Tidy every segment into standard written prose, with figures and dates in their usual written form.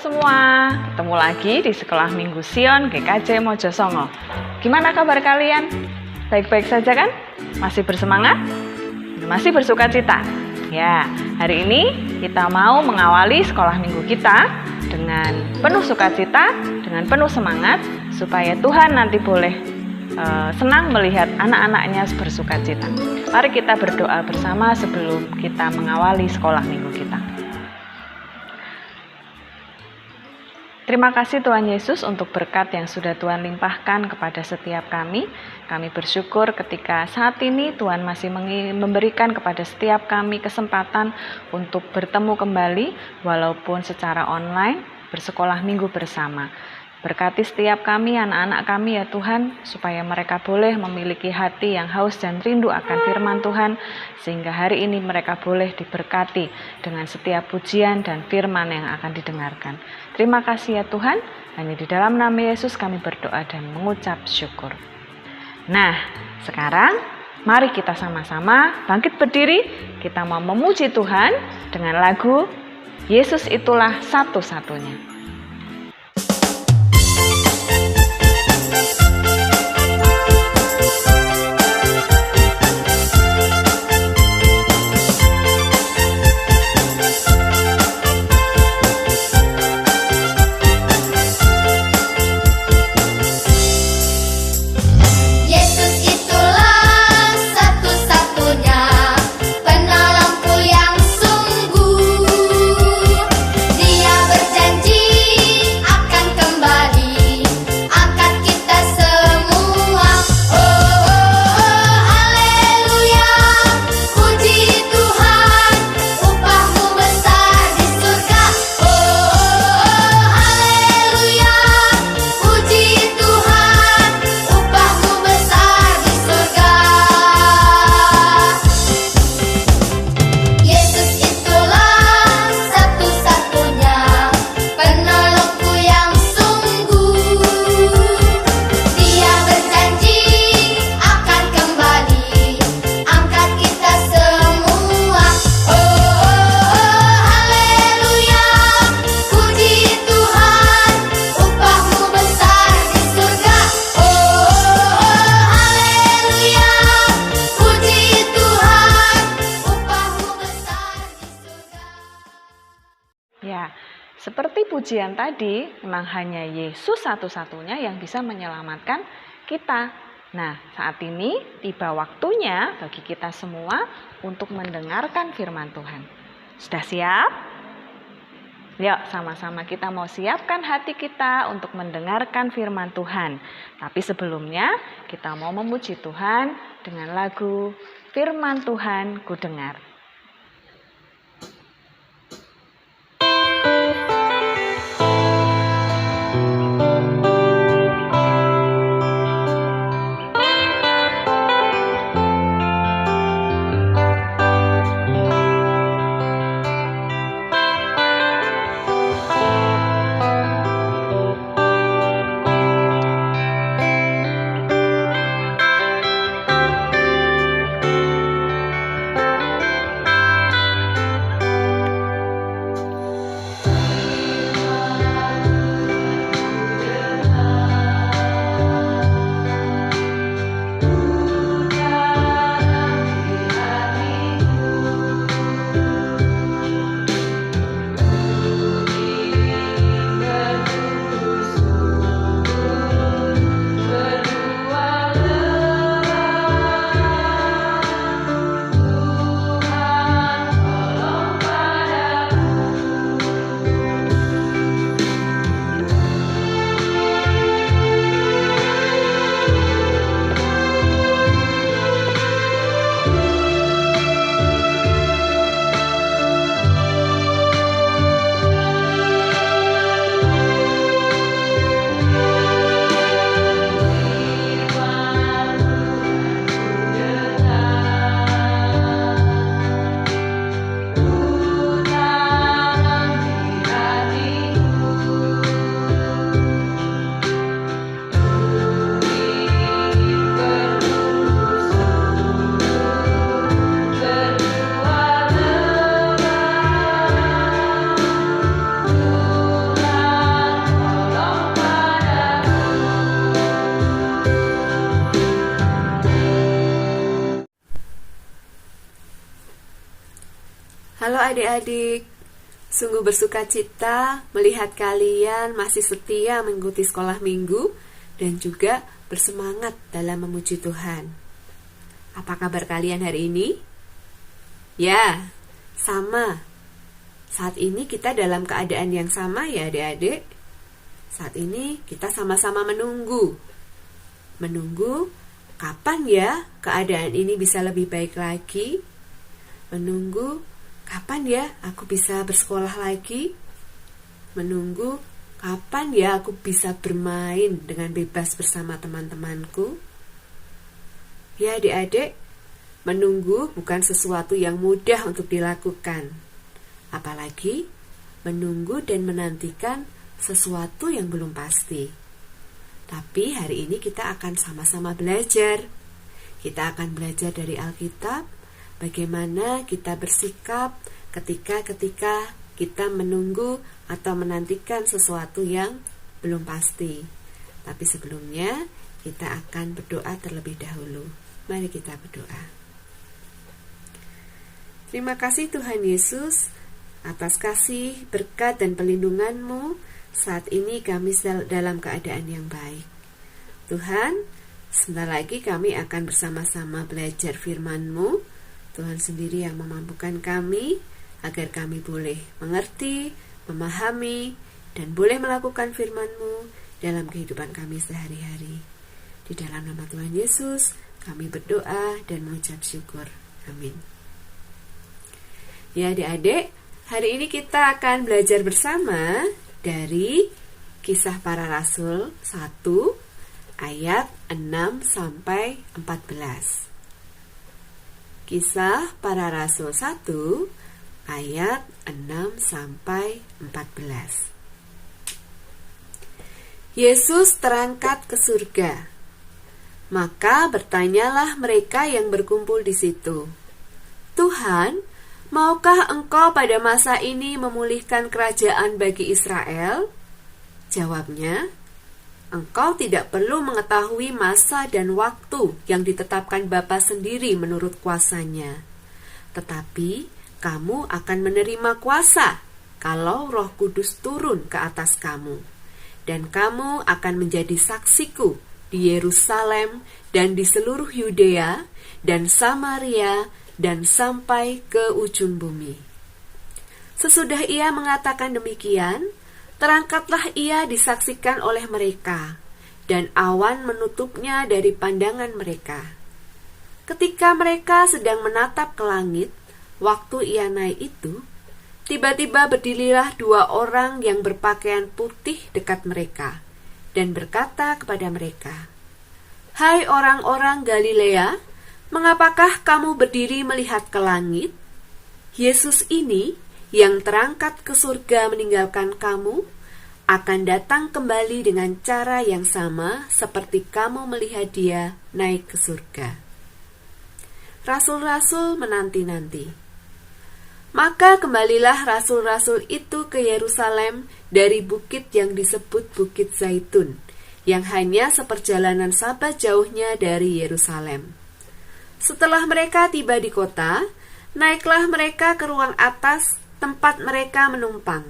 semua, ketemu lagi di Sekolah Minggu Sion GKJ Mojosongo. Gimana kabar kalian? Baik-baik saja kan? Masih bersemangat? Masih bersuka cita? Ya, hari ini kita mau mengawali sekolah minggu kita dengan penuh sukacita, dengan penuh semangat, supaya Tuhan nanti boleh senang melihat anak-anaknya bersuka cita. Mari kita berdoa bersama sebelum kita mengawali sekolah minggu kita. Terima kasih Tuhan Yesus untuk berkat yang sudah Tuhan limpahkan kepada setiap kami. Kami bersyukur ketika saat ini Tuhan masih memberikan kepada setiap kami kesempatan untuk bertemu kembali walaupun secara online bersekolah minggu bersama. Berkati setiap kami, anak-anak kami ya Tuhan, supaya mereka boleh memiliki hati yang haus dan rindu akan firman Tuhan, sehingga hari ini mereka boleh diberkati dengan setiap pujian dan firman yang akan didengarkan. Terima kasih ya Tuhan, hanya di dalam nama Yesus kami berdoa dan mengucap syukur. Nah, sekarang mari kita sama-sama bangkit berdiri, kita mau memuji Tuhan dengan lagu Yesus Itulah Satu-Satunya. Seperti pujian tadi, memang hanya Yesus satu-satunya yang bisa menyelamatkan kita. Nah, saat ini tiba waktunya bagi kita semua untuk mendengarkan firman Tuhan. Sudah siap? Yuk, sama-sama kita mau siapkan hati kita untuk mendengarkan firman Tuhan. Tapi sebelumnya, kita mau memuji Tuhan dengan lagu Firman Tuhan Ku Dengar. Halo adik-adik, sungguh bersuka cita melihat kalian masih setia mengikuti sekolah minggu dan juga bersemangat dalam memuji Tuhan. Apa kabar kalian hari ini? Ya, sama. Saat ini kita dalam keadaan yang sama ya adik-adik. Saat ini kita sama-sama menunggu. Menunggu kapan ya keadaan ini bisa lebih baik lagi? Menunggu kapan ya aku bisa bersekolah lagi? Menunggu kapan ya aku bisa bermain dengan bebas bersama teman-temanku? Ya adik-adik, menunggu bukan sesuatu yang mudah untuk dilakukan. Apalagi menunggu dan menantikan sesuatu yang belum pasti. Tapi hari ini kita akan sama-sama belajar. Kita akan belajar dari Alkitab, bagaimana kita bersikap ketika kita menunggu atau menantikan sesuatu yang belum pasti. Tapi sebelumnya kita akan berdoa terlebih dahulu. Mari kita berdoa. Terima kasih Tuhan Yesus atas kasih, berkat dan pelindungan-Mu. Saat ini kami dalam keadaan yang baik. Tuhan, sebentar lagi kami akan bersama-sama belajar firman-Mu. Tuhan sendiri yang memampukan kami agar kami boleh mengerti, memahami, dan boleh melakukan firman-Mu dalam kehidupan kami sehari-hari. Di dalam nama Tuhan Yesus, kami berdoa dan mengucap syukur. Amin. Ya adik-adik, hari ini kita akan belajar bersama dari Kisah Para Rasul 1 ayat 6 sampai 14. Kisah Para Rasul 1 ayat 6 sampai 14. Yesus terangkat ke surga. Maka bertanyalah mereka yang berkumpul di situ, "Tuhan, maukah Engkau pada masa ini memulihkan kerajaan bagi Israel?" Jawabnya, "Engkau tidak perlu mengetahui masa dan waktu yang ditetapkan Bapa sendiri menurut kuasanya. Tetapi kamu akan menerima kuasa kalau Roh Kudus turun ke atas kamu. Dan kamu akan menjadi saksiku di Yerusalem dan di seluruh Yudea dan Samaria dan sampai ke ujung bumi." Sesudah ia mengatakan demikian, terangkatlah ia disaksikan oleh mereka, dan awan menutupnya dari pandangan mereka. Ketika mereka sedang menatap ke langit, waktu ia naik itu, tiba-tiba berdirilah 2 orang yang berpakaian putih dekat mereka, dan berkata kepada mereka, "Hai orang-orang Galilea, mengapakah kamu berdiri melihat ke langit? Yesus ini yang terangkat ke surga meninggalkan kamu, akan datang kembali dengan cara yang sama seperti kamu melihat dia naik ke surga." Rasul-rasul menanti-nanti. Maka kembalilah rasul-rasul itu ke Yerusalem dari bukit yang disebut Bukit Zaitun, yang hanya seperjalanan sabat jauhnya dari Yerusalem. Setelah mereka tiba di kota, naiklah mereka ke ruang atas tempat mereka menumpang.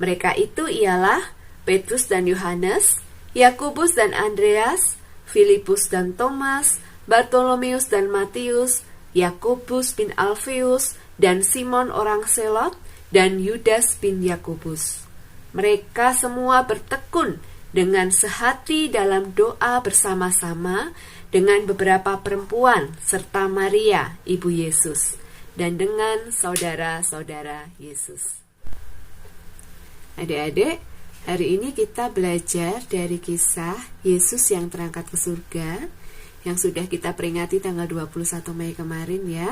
Mereka itu ialah Petrus dan Yohanes, Yakobus dan Andreas, Filipus dan Thomas, Bartolomeus dan Matius, Yakobus bin Alfeus, dan Simon orang Selot, dan Yudas bin Yakobus. Mereka semua bertekun dengan sehati dalam doa bersama-sama dengan beberapa perempuan serta Maria, ibu Yesus, dan dengan saudara-saudara Yesus. Adik-adik, hari ini kita belajar dari kisah Yesus yang terangkat ke surga, yang sudah kita peringati tanggal 21 Mei kemarin ya,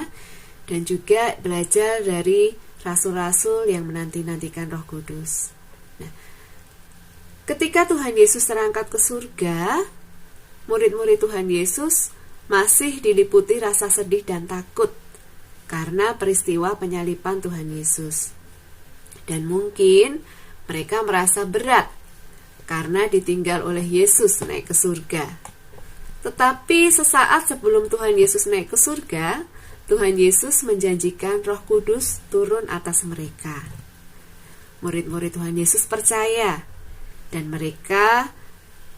dan juga belajar dari rasul-rasul yang menanti-nantikan Roh Kudus. Nah, ketika Tuhan Yesus terangkat ke surga, murid-murid Tuhan Yesus masih diliputi rasa sedih dan takut karena peristiwa penyaliban Tuhan Yesus. Dan mungkin mereka merasa berat karena ditinggal oleh Yesus naik ke surga. Tetapi sesaat sebelum Tuhan Yesus naik ke surga, Tuhan Yesus menjanjikan Roh Kudus turun atas mereka. Murid-murid Tuhan Yesus percaya, dan mereka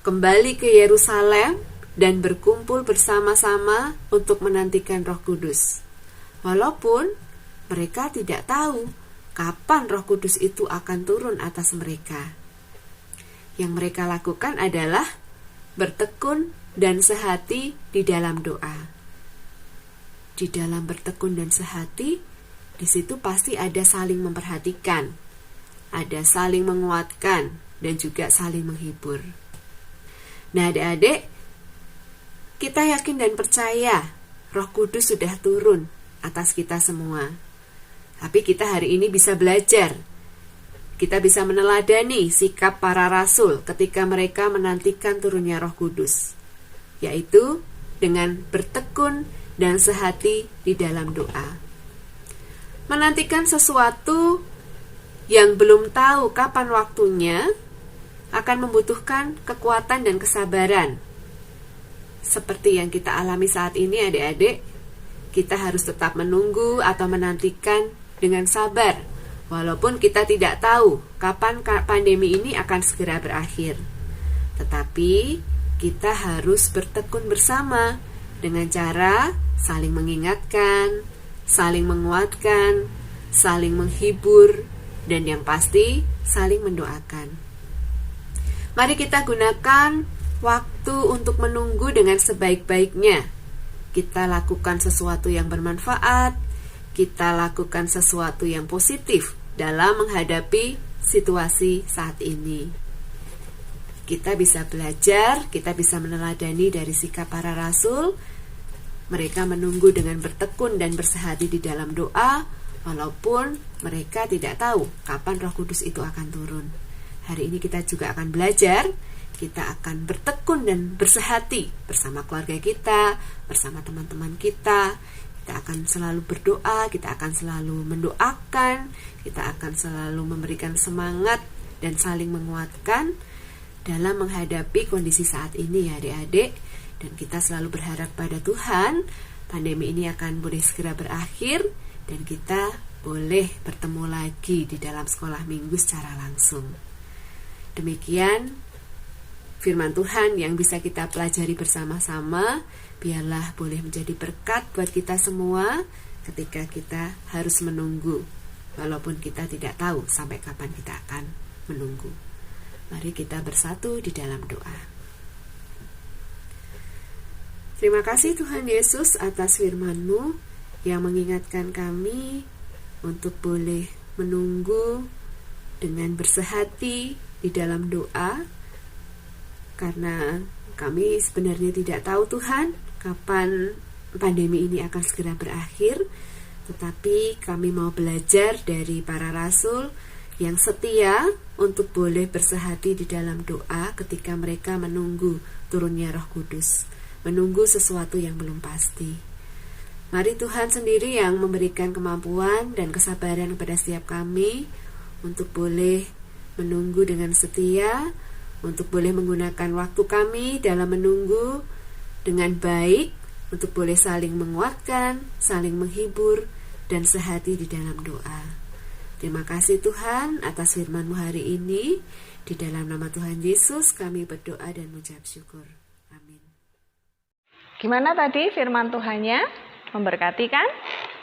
kembali ke Yerusalem dan berkumpul bersama-sama untuk menantikan Roh Kudus. Walaupun mereka tidak tahu kapan Roh Kudus itu akan turun atas mereka. Yang mereka lakukan adalah bertekun dan sehati di dalam doa. Di dalam bertekun dan sehati, di situ pasti ada saling memperhatikan, ada saling menguatkan, dan juga saling menghibur. Nah, adik-adik, kita yakin dan percaya Roh Kudus sudah turun atas kita semua. Tapi kita hari ini bisa belajar. Kita bisa meneladani sikap para rasul ketika mereka menantikan turunnya Roh Kudus, yaitu dengan bertekun dan sehati di dalam doa. Menantikan sesuatu yang belum tahu kapan waktunya akan membutuhkan kekuatan dan kesabaran. Seperti yang kita alami saat ini, adik-adik, kita harus tetap menunggu atau menantikan dengan sabar, walaupun kita tidak tahu kapan pandemi ini akan segera berakhir. Tetapi kita harus bertekun bersama dengan cara saling mengingatkan, saling menguatkan, saling menghibur, dan yang pasti saling mendoakan. Mari kita gunakan waktu untuk menunggu dengan sebaik-baiknya. Kita lakukan sesuatu yang bermanfaat, kita lakukan sesuatu yang positif dalam menghadapi situasi saat ini. Kita bisa belajar, kita bisa meneladani dari sikap para rasul. Mereka menunggu dengan bertekun dan bersehati di dalam doa, walaupun mereka tidak tahu kapan Roh Kudus itu akan turun. Hari ini kita juga akan belajar, kita akan bertekun dan bersehati bersama keluarga kita, bersama teman-teman kita. Kita akan selalu berdoa, kita akan selalu mendoakan, kita akan selalu memberikan semangat dan saling menguatkan dalam menghadapi kondisi saat ini, ya adik-adik. Dan kita selalu berharap pada Tuhan, pandemi ini akan boleh segera berakhir dan kita boleh bertemu lagi di dalam sekolah minggu secara langsung. Demikian firman Tuhan yang bisa kita pelajari bersama-sama. Biarlah boleh menjadi berkat buat kita semua ketika kita harus menunggu, walaupun kita tidak tahu sampai kapan kita akan menunggu. Mari kita bersatu di dalam doa. Terima kasih Tuhan Yesus atas firman-Mu yang mengingatkan kami untuk boleh menunggu dengan bersehati di dalam doa, karena kami sebenarnya tidak tahu Tuhan kapan pandemi ini akan segera berakhir. Tetapi kami mau belajar dari para rasul yang setia untuk boleh bersehati di dalam doa ketika mereka menunggu turunnya Roh Kudus, menunggu sesuatu yang belum pasti. Mari Tuhan sendiri yang memberikan kemampuan dan kesabaran kepada setiap kami untuk boleh menunggu dengan setia, untuk boleh menggunakan waktu kami dalam menunggu dengan baik, untuk boleh saling menguatkan, saling menghibur, dan sehati di dalam doa. Terima kasih Tuhan atas firman-Mu hari ini. Di dalam nama Tuhan Yesus kami berdoa dan mengucap syukur. Amin. Gimana tadi firman Tuhannya? Memberkati kan?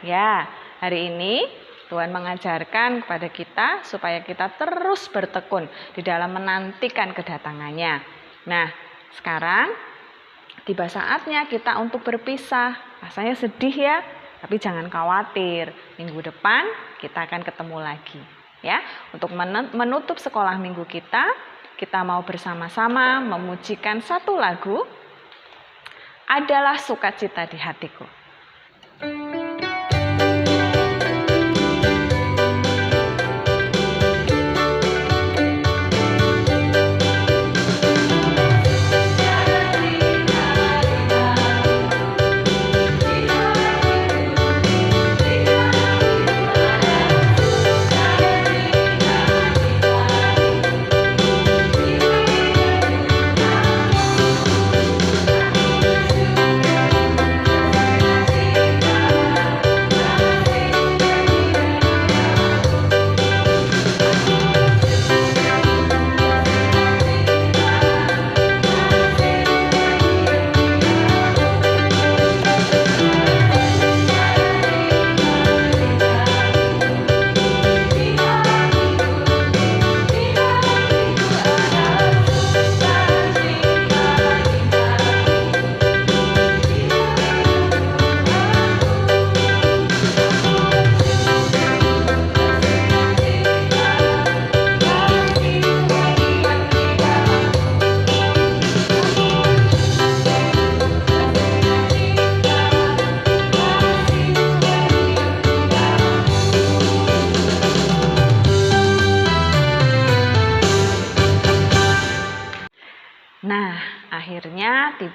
Ya, hari ini Tuhan mengajarkan kepada kita supaya kita terus bertekun di dalam menantikan kedatangannya. Nah, sekarang tiba saatnya kita untuk berpisah. Rasanya sedih ya, tapi jangan khawatir. Minggu depan kita akan ketemu lagi. Ya, untuk menutup sekolah minggu kita mau bersama-sama memujikan satu lagu, Adalah Sukacita di Hatiku.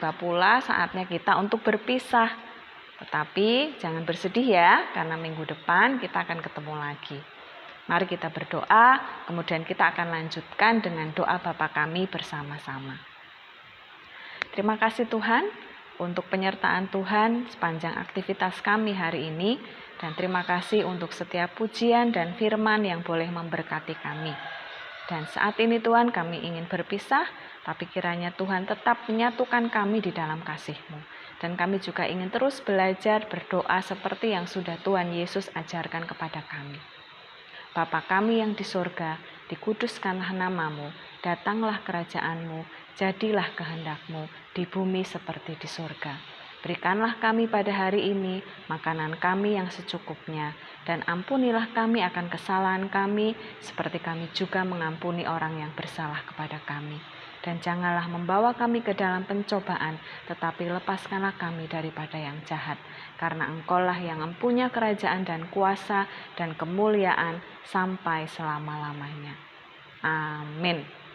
tiba pula saatnya kita untuk berpisah. Tetapi jangan bersedih ya, karena minggu depan kita akan ketemu lagi. Mari kita berdoa, kemudian kita akan lanjutkan dengan doa Bapa kami bersama-sama. Terima kasih Tuhan untuk penyertaan Tuhan sepanjang aktivitas kami hari ini, dan terima kasih untuk setiap pujian dan firman yang boleh memberkati kami. Dan saat ini Tuhan, kami ingin berpisah, tapi kiranya Tuhan tetap menyatukan kami di dalam kasih-Mu. Dan kami juga ingin terus belajar berdoa seperti yang sudah Tuhan Yesus ajarkan kepada kami. Bapa kami yang di surga, dikuduskanlah nama-Mu, datanglah kerajaan-Mu, jadilah kehendak-Mu di bumi seperti di surga. Berikanlah kami pada hari ini makanan kami yang secukupnya, dan ampunilah kami akan kesalahan kami, seperti kami juga mengampuni orang yang bersalah kepada kami. Dan janganlah membawa kami ke dalam pencobaan, tetapi lepaskanlah kami daripada yang jahat. Karena Engkaulah yang mempunyai kerajaan dan kuasa dan kemuliaan sampai selama-lamanya. Amin.